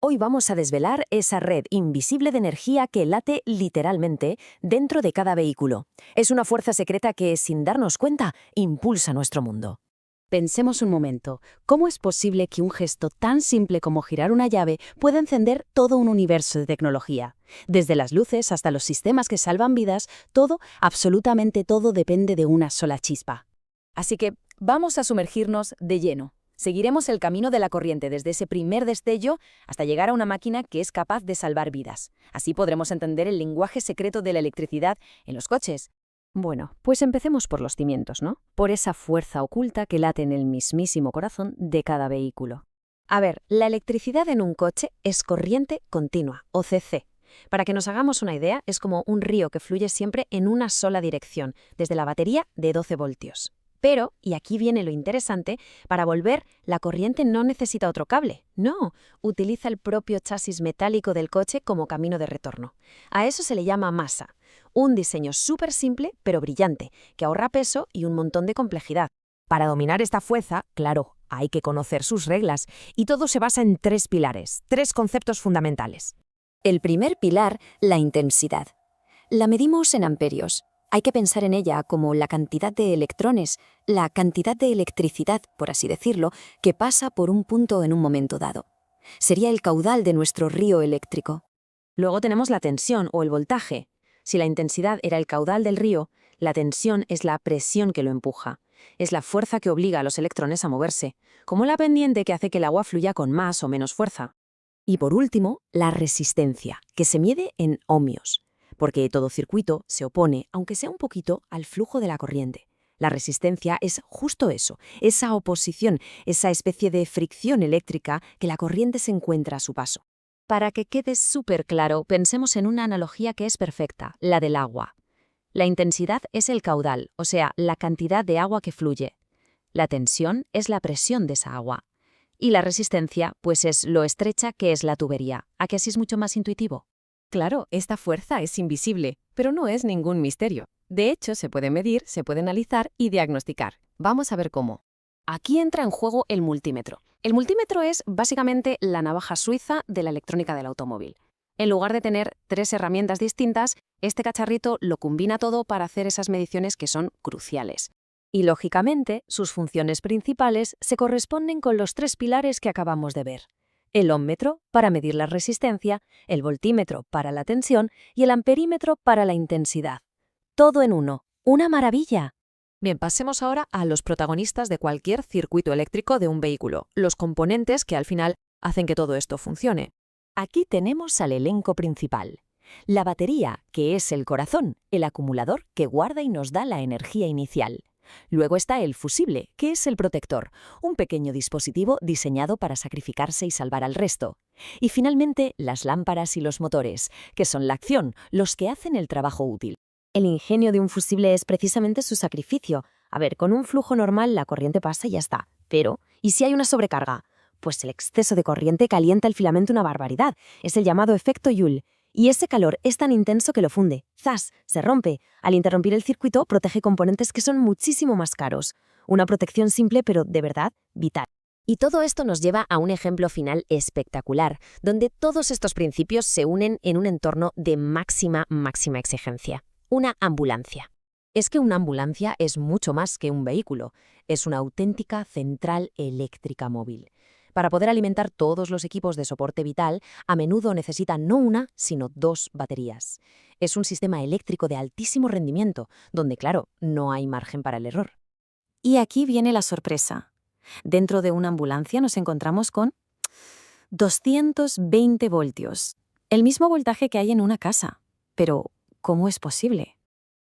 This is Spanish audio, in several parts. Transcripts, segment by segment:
Hoy vamos a desvelar esa red invisible de energía que late literalmente dentro de cada vehículo. Es una fuerza secreta que, sin darnos cuenta, impulsa nuestro mundo. Pensemos un momento, ¿cómo es posible que un gesto tan simple como girar una llave pueda encender todo un universo de tecnología? Desde las luces hasta los sistemas que salvan vidas, todo, absolutamente todo depende de una sola chispa. Así que vamos a sumergirnos de lleno. Seguiremos el camino de la corriente desde ese primer destello hasta llegar a una máquina que es capaz de salvar vidas. Así podremos entender el lenguaje secreto de la electricidad en los coches. Bueno, pues empecemos por los cimientos, ¿no? Por esa fuerza oculta que late en el mismísimo corazón de cada vehículo. A ver, la electricidad en un coche es corriente continua, o CC. Para que nos hagamos una idea, es como un río que fluye siempre en una sola dirección, desde la batería de 12 voltios. Pero, y aquí viene lo interesante, para volver, la corriente no necesita otro cable. No, utiliza el propio chasis metálico del coche como camino de retorno. A eso se le llama masa. Un diseño súper simple, pero brillante, que ahorra peso y un montón de complejidad. Para dominar esta fuerza, claro, hay que conocer sus reglas, y todo se basa en tres pilares, tres conceptos fundamentales. El primer pilar, la intensidad. La medimos en amperios. Hay que pensar en ella como la cantidad de electrones, la cantidad de electricidad, por así decirlo, que pasa por un punto en un momento dado. Sería el caudal de nuestro río eléctrico. Luego tenemos la tensión o el voltaje. Si la intensidad era el caudal del río, la tensión es la presión que lo empuja. Es la fuerza que obliga a los electrones a moverse, como la pendiente que hace que el agua fluya con más o menos fuerza. Y por último, la resistencia, que se mide en ohmios, porque todo circuito se opone, aunque sea un poquito, al flujo de la corriente. La resistencia es justo eso, esa oposición, esa especie de fricción eléctrica que la corriente se encuentra a su paso. Para que quede súper claro, pensemos en una analogía que es perfecta, la del agua. La intensidad es el caudal, o sea, la cantidad de agua que fluye. La tensión es la presión de esa agua. Y la resistencia, pues es lo estrecha que es la tubería. ¿A que así es mucho más intuitivo? Claro, esta fuerza es invisible, pero no es ningún misterio. De hecho, se puede medir, se puede analizar y diagnosticar. Vamos a ver cómo. Aquí entra en juego el multímetro. El multímetro es básicamente la navaja suiza de la electrónica del automóvil. En lugar de tener tres herramientas distintas, este cacharrito lo combina todo para hacer esas mediciones que son cruciales. Y lógicamente, sus funciones principales se corresponden con los tres pilares que acabamos de ver. El ómmetro para medir la resistencia, el voltímetro para la tensión y el amperímetro para la intensidad. Todo en uno. ¡Una maravilla! Bien, pasemos ahora a los protagonistas de cualquier circuito eléctrico de un vehículo, los componentes que al final hacen que todo esto funcione. Aquí tenemos al elenco principal. La batería, que es el corazón, el acumulador que guarda y nos da la energía inicial. Luego está el fusible, que es el protector, un pequeño dispositivo diseñado para sacrificarse y salvar al resto. Y finalmente, las lámparas y los motores, que son la acción, los que hacen el trabajo útil. El ingenio de un fusible es precisamente su sacrificio. A ver, con un flujo normal la corriente pasa y ya está. Pero, ¿y si hay una sobrecarga? Pues el exceso de corriente calienta el filamento una barbaridad. Es el llamado efecto Joule. Y ese calor es tan intenso que lo funde. ¡Zas! Se rompe. Al interrumpir el circuito, protege componentes que son muchísimo más caros. Una protección simple, pero de verdad vital. Y todo esto nos lleva a un ejemplo final espectacular, donde todos estos principios se unen en un entorno de máxima exigencia. Una ambulancia. Es que una ambulancia es mucho más que un vehículo. Es una auténtica central eléctrica móvil. Para poder alimentar todos los equipos de soporte vital, a menudo necesita no una, sino dos baterías. Es un sistema eléctrico de altísimo rendimiento, donde, claro, no hay margen para el error. Y aquí viene la sorpresa. Dentro de una ambulancia nos encontramos con 220 voltios, el mismo voltaje que hay en una casa. Pero, ¿cómo es posible?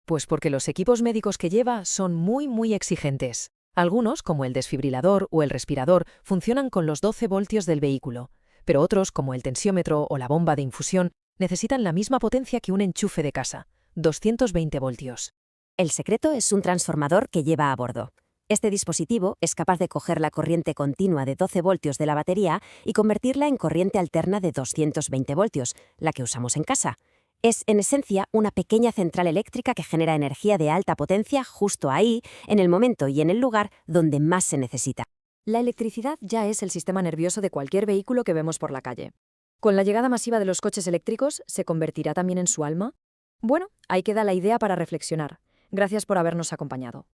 Pues porque los equipos médicos que lleva son muy exigentes. Algunos, como el desfibrilador o el respirador, funcionan con los 12 voltios del vehículo, pero otros, como el tensiómetro o la bomba de infusión, necesitan la misma potencia que un enchufe de casa, 220 voltios. El secreto es un transformador que lleva a bordo. Este dispositivo es capaz de coger la corriente continua de 12 voltios de la batería y convertirla en corriente alterna de 220 voltios, la que usamos en casa. Es, en esencia, una pequeña central eléctrica que genera energía de alta potencia justo ahí, en el momento y en el lugar donde más se necesita. La electricidad ya es el sistema nervioso de cualquier vehículo que vemos por la calle. ¿Con la llegada masiva de los coches eléctricos se convertirá también en su alma? Bueno, ahí queda la idea para reflexionar. Gracias por habernos acompañado.